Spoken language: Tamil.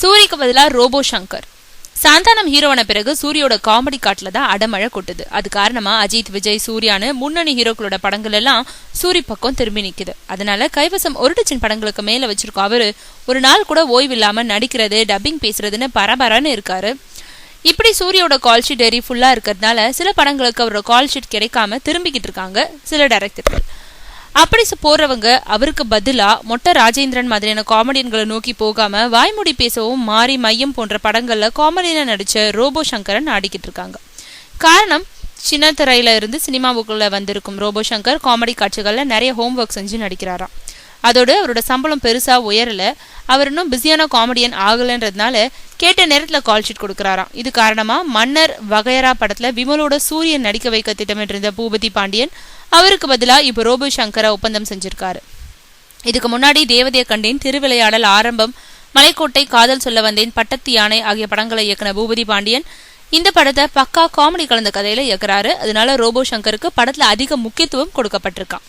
சூரிக்கு பதிலா ரோபோ சங்கர். சாந்தானம் ஹீரோவான பிறகு சூரியோட காமெடி காட்டுல தான் அடமழை கொட்டுது. அது காரணமா அஜித், விஜய், சூர்யானு முன்னணி ஹீரோக்களோட படங்கள் எல்லாம் சூரி பக்கம் திரும்பி நிக்குது. அதனால கைவசம் 1 டஜன் படங்களுக்கு மேல வச்சிருக்கோம். அவரு ஒரு நாள் கூட ஓய்வு இல்லாம நடிக்கிறது, டப்பிங் பேசுறதுன்னு பரபரன்னு இருக்காரு. இப்படி சூரியோட கால் ஷீட் டெரி ஃபுல்லா இருக்கிறதுனால சில படங்களுக்கு அவரோட கால் ஷீட் கிடைக்காம திரும்பிக்கிட்டு இருக்காங்க சில டைரக்டர்கள். அப்படி போறவங்க அவருக்கு பதிலா மொட்டை ராஜேந்திரன் மாதிரியான காமெடியன்களை நோக்கி போகாம வாய்மொழி பேசவும், மாறி மையம் போன்ற படங்கள்ல காமெடியனா நடிச்ச ரோபோ சங்கரன் ஆடிக்கிட்டு இருக்காங்க. காரணம், சின்ன திரையில இருந்து சினிமாவுக்குள்ள வந்திருக்கும் ரோபோ சங்கர் காமெடி காட்சிகள்ல நிறைய ஹோம் ஒர்க் செஞ்சு நடிக்கிறாராம். அதோடு அவரோட சம்பளம் பெருசா உயரல. அவர் இன்னும் பிஸியான காமெடியன் ஆகலன்றதுனால கேட்ட நேரத்துல கால் ஷீட் கொடுக்கறாராம். இது காரணமா மன்னர் வகையரா படத்துல விமலோட சூரியன் நடிக்க வைக்க திட்டமிட்டிருந்த பூபதி பாண்டியன் அவருக்கு பதிலா இப்ப ரோபோ சங்கரை ஒப்பந்தம் செஞ்சிருக்காரு. இதுக்கு முன்னாடி தேவதைய கண்டேன், திருவிளையாடல், ஆரம்பம், மலைக்கோட்டை, காதல் சொல்ல வந்தேன், பட்டத்து யானை ஆகிய படங்களை இயக்குன பூபதி பாண்டியன் இந்த படத்தை பக்கா காமெடி கலந்த கதையில இயக்குறாரு. அதனால ரோபோ சங்கருக்கு படத்துல அதிக முக்கியத்துவம் கொடுக்கப்பட்டிருக்கான்.